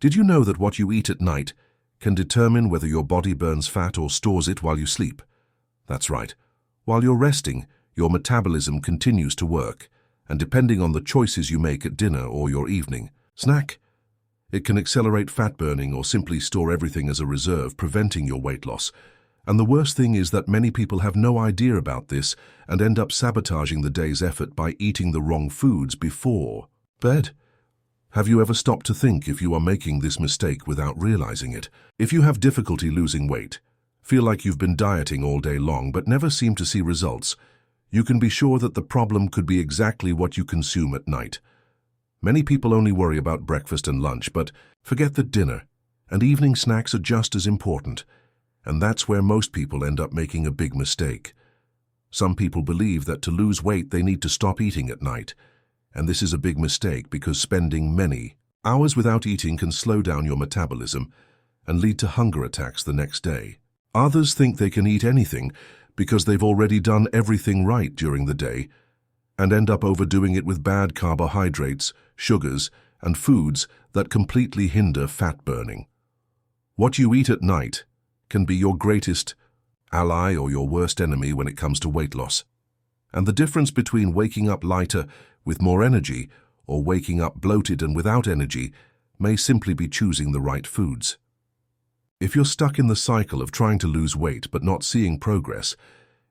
Did you know that what you eat at night can determine whether your body burns fat or stores it while you sleep? That's right. While you're resting, your metabolism continues to work, and depending on the choices you make at dinner or your evening snack, it can accelerate fat burning or simply store everything as a reserve, preventing your weight loss. And the worst thing is that many people have no idea about this and end up sabotaging the day's effort by eating the wrong foods before bed. Have you ever stopped to think if you are making this mistake without realizing it? If you have difficulty losing weight, feel like you've been dieting all day long but never seem to see results, you can be sure that the problem could be exactly what you consume at night. Many people only worry about breakfast and lunch, but forget that dinner and evening snacks are just as important. And that's where most people end up making a big mistake. Some people believe that to lose weight they need to stop eating at night. And this is a big mistake because spending many hours without eating can slow down your metabolism and lead to hunger attacks the next day. Others think they can eat anything because they've already done everything right during the day and end up overdoing it with bad carbohydrates, sugars, and foods that completely hinder fat burning. What you eat at night can be your greatest ally or your worst enemy when it comes to weight loss. And the difference between waking up lighter with more energy or waking up bloated and without energy may simply be choosing the right foods. If you're stuck in the cycle of trying to lose weight but not seeing progress,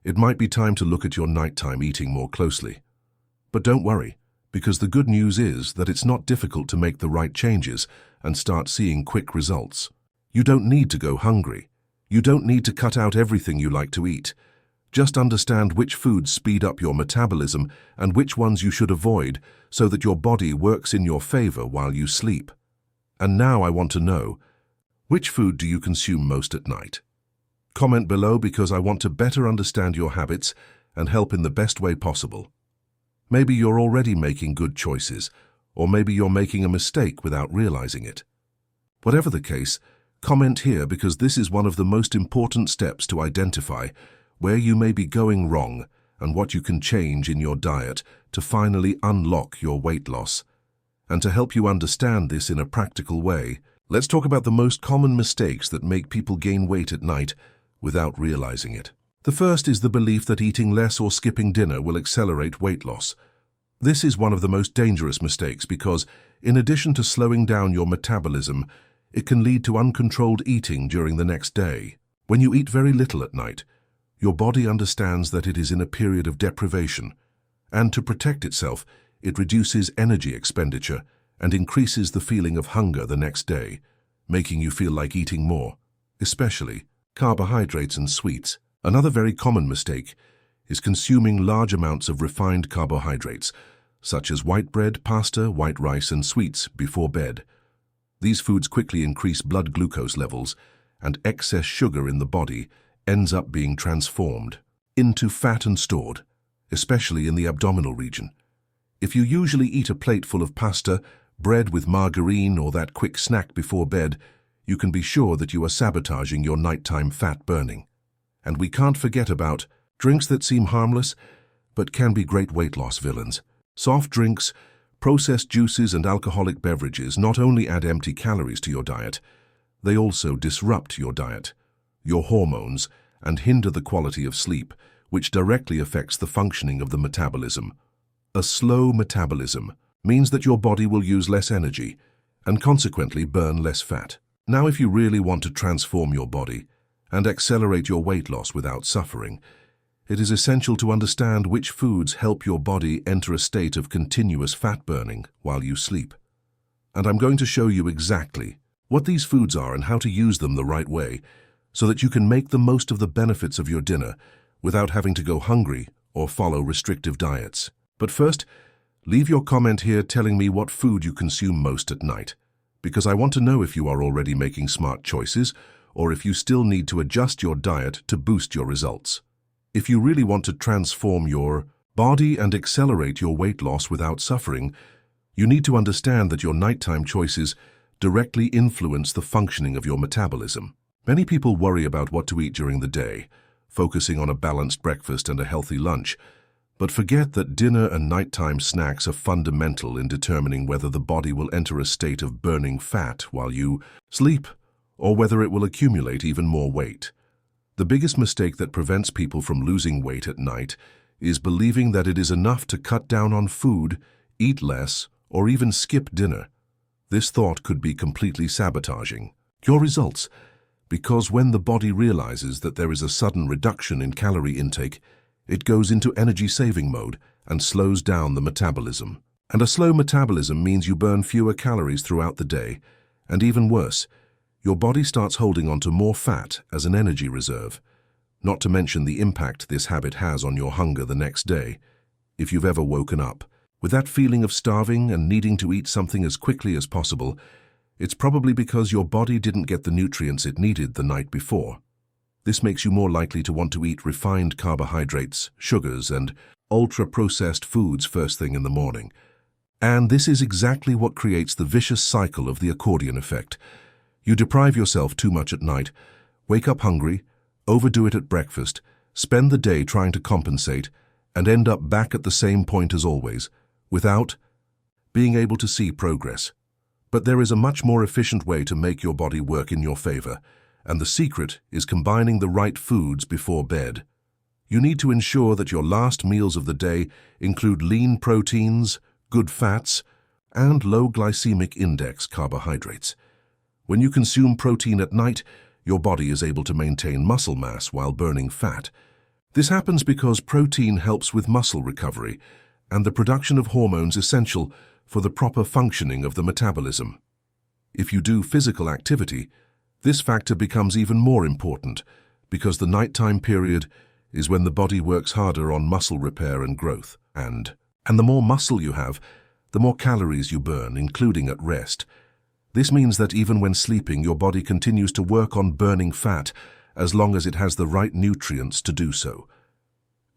it might be time to look at your nighttime eating more closely. But don't worry, because the good news is that it's not difficult to make the right changes and start seeing quick results. You don't need to go hungry. You don't need to cut out everything you like to eat. Just understand which foods speed up your metabolism and which ones you should avoid so that your body works in your favor while you sleep. And now I want to know, which food do you consume most at night? Comment below because I want to better understand your habits and help in the best way possible. Maybe you're already making good choices, or maybe you're making a mistake without realizing it. Whatever the case, comment here because this is one of the most important steps to identify where you may be going wrong and what you can change in your diet to finally unlock your weight loss. And to help you understand this in a practical way, let's talk about the most common mistakes that make people gain weight at night without realizing it. The first is the belief that eating less or skipping dinner will accelerate weight loss. This is one of the most dangerous mistakes because, in addition to slowing down your metabolism, it can lead to uncontrolled eating during the next day. When you eat very little at night, your body understands that it is in a period of deprivation, and to protect itself, it reduces energy expenditure and increases the feeling of hunger the next day, making you feel like eating more, especially carbohydrates and sweets. Another very common mistake is consuming large amounts of refined carbohydrates, such as white bread, pasta, white rice, and sweets before bed. These foods quickly increase blood glucose levels, and excess sugar in the body ends up being transformed into fat and stored, especially in the abdominal region. If you usually eat a plate full of pasta, bread with margarine, or that quick snack before bed, you can be sure that you are sabotaging your nighttime fat burning. And we can't forget about drinks that seem harmless but can be great weight loss villains. Soft drinks, processed juices, and alcoholic beverages not only add empty calories to your diet, they also disrupt your diet, your hormones, and hinder the quality of sleep, which directly affects the functioning of the metabolism. A slow metabolism means that your body will use less energy and consequently burn less fat. Now, if you really want to transform your body and accelerate your weight loss without suffering, it is essential to understand which foods help your body enter a state of continuous fat burning while you sleep. And I'm going to show you exactly what these foods are and how to use them the right way so that you can make the most of the benefits of your dinner without having to go hungry or follow restrictive diets. But first, leave your comment here telling me what food you consume most at night, because I want to know if you are already making smart choices or if you still need to adjust your diet to boost your results. If you really want to transform your body and accelerate your weight loss without suffering, you need to understand that your nighttime choices directly influence the functioning of your metabolism. Many people worry about what to eat during the day, focusing on a balanced breakfast and a healthy lunch. But forget that dinner and nighttime snacks are fundamental in determining whether the body will enter a state of burning fat while you sleep, or whether it will accumulate even more weight. The biggest mistake that prevents people from losing weight at night is believing that it is enough to cut down on food, eat less, or even skip dinner. This thought could be completely sabotaging your results, because when the body realizes that there is a sudden reduction in calorie intake, it goes into energy-saving mode and slows down the metabolism. And a slow metabolism means you burn fewer calories throughout the day, and even worse, your body starts holding onto more fat as an energy reserve, not to mention the impact this habit has on your hunger the next day. If you've ever woken up with that feeling of starving and needing to eat something as quickly as possible, it's probably because your body didn't get the nutrients it needed the night before. This makes you more likely to want to eat refined carbohydrates, sugars, and ultra-processed foods first thing in the morning. And this is exactly what creates the vicious cycle of the accordion effect. You deprive yourself too much at night, wake up hungry, overdo it at breakfast, spend the day trying to compensate, and end up back at the same point as always, without being able to see progress. But there is a much more efficient way to make your body work in your favor, and the secret is combining the right foods before bed. You need to ensure that your last meals of the day include lean proteins, good fats, and low glycemic index carbohydrates. When you consume protein at night, your body is able to maintain muscle mass while burning fat. This happens because protein helps with muscle recovery and the production of hormones essential for the proper functioning of the metabolism. If you do physical activity, this factor becomes even more important because the nighttime period is when the body works harder on muscle repair and growth. And the more muscle you have, the more calories you burn, including at rest. This means that even when sleeping, your body continues to work on burning fat as long as it has the right nutrients to do so.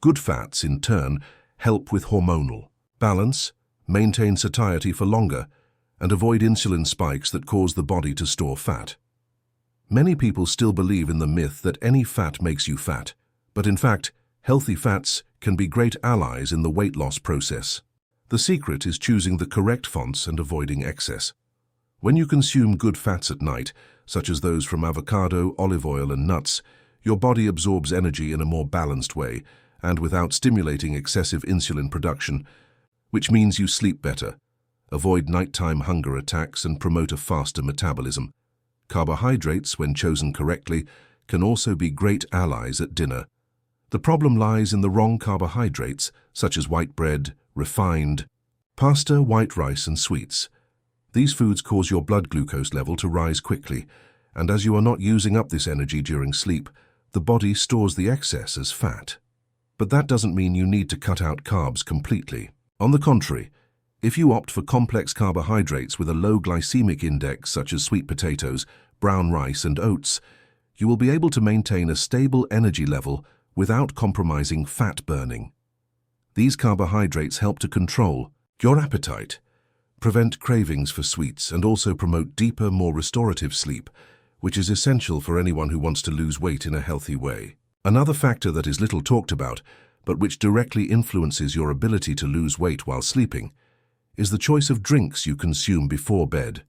Good fats, in turn, help with hormonal balance, maintain satiety for longer, and avoid insulin spikes that cause the body to store fat. Many people still believe in the myth that any fat makes you fat, but in fact, healthy fats can be great allies in the weight loss process. The secret is choosing the correct fonts and avoiding excess. When you consume good fats at night, such as those from avocado, olive oil, and nuts, your body absorbs energy in a more balanced way and without stimulating excessive insulin production, which means you sleep better, avoid nighttime hunger attacks, and promote a faster metabolism. Carbohydrates, when chosen correctly, can also be great allies at dinner. The problem lies in the wrong carbohydrates, such as white bread, refined pasta, white rice, and sweets. These foods cause your blood glucose level to rise quickly, and as you are not using up this energy during sleep, the body stores the excess as fat. But that doesn't mean you need to cut out carbs completely. On the contrary, if you opt for complex carbohydrates with a low glycemic index such as sweet potatoes, brown rice, and oats, you will be able to maintain a stable energy level without compromising fat burning. These carbohydrates help to control your appetite, prevent cravings for sweets, and also promote deeper, more restorative sleep, which is essential for anyone who wants to lose weight in a healthy way. Another factor that is little talked about, but which directly influences your ability to lose weight while sleeping, is the choice of drinks you consume before bed.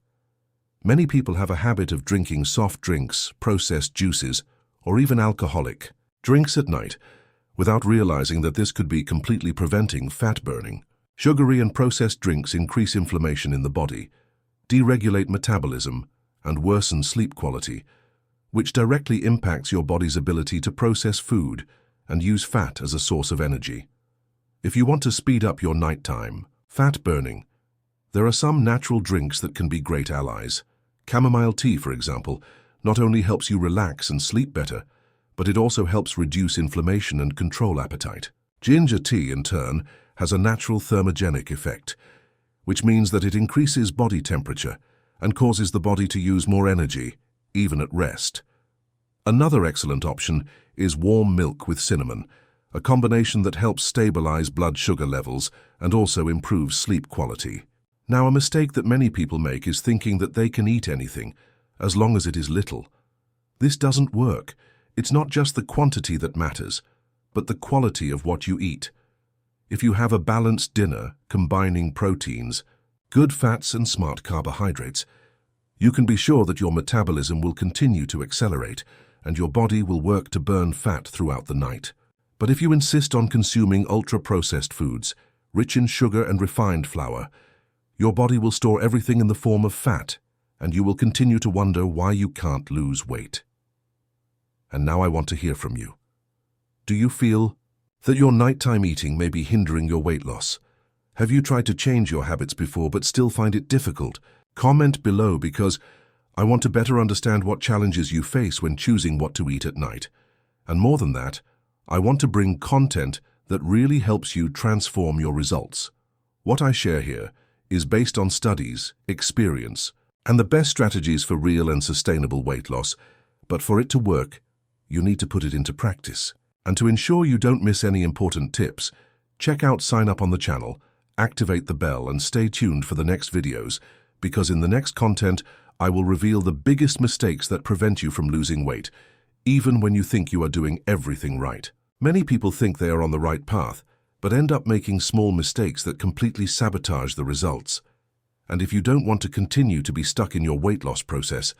Many people have a habit of drinking soft drinks, processed juices, or even alcoholic drinks at night, without realizing that this could be completely preventing fat burning. Sugary and processed drinks increase inflammation in the body, deregulate metabolism, and worsen sleep quality, which directly impacts your body's ability to process food and use fat as a source of energy. If you want to speed up your nighttime fat burning, there are some natural drinks that can be great allies. Chamomile tea, for example, not only helps you relax and sleep better, but it also helps reduce inflammation and control appetite. Ginger tea, in turn, has a natural thermogenic effect, which means that it increases body temperature and causes the body to use more energy, even at rest. Another excellent option is warm milk with cinnamon, a combination that helps stabilize blood sugar levels and also improves sleep quality. Now, a mistake that many people make is thinking that they can eat anything, as long as it is little. This doesn't work. It's not just the quantity that matters, but the quality of what you eat. If you have a balanced dinner combining proteins, good fats and smart carbohydrates, you can be sure that your metabolism will continue to accelerate and your body will work to burn fat throughout the night. But if you insist on consuming ultra-processed foods, rich in sugar and refined flour, your body will store everything in the form of fat, and you will continue to wonder why you can't lose weight. And now I want to hear from you. Do you feel that your nighttime eating may be hindering your weight loss? Have you tried to change your habits before but still find it difficult? Comment below because I want to better understand what challenges you face when choosing what to eat at night. And more than that, I want to bring content that really helps you transform your results. What I share here is based on studies, experience, and the best strategies for real and sustainable weight loss. But for it to work, you need to put it into practice. And to ensure you don't miss any important tips, check out Sign Up on the channel, activate the bell, and stay tuned for the next videos, because in the next content, I will reveal the biggest mistakes that prevent you from losing weight, even when you think you are doing everything right. Many people think they are on the right path, but end up making small mistakes that completely sabotage the results. And if you don't want to continue to be stuck in your weight loss process,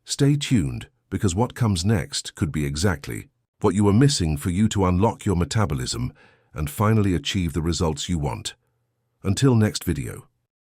stay tuned, because what comes next could be exactly what you are missing for you to unlock your metabolism and finally achieve the results you want. Until next video.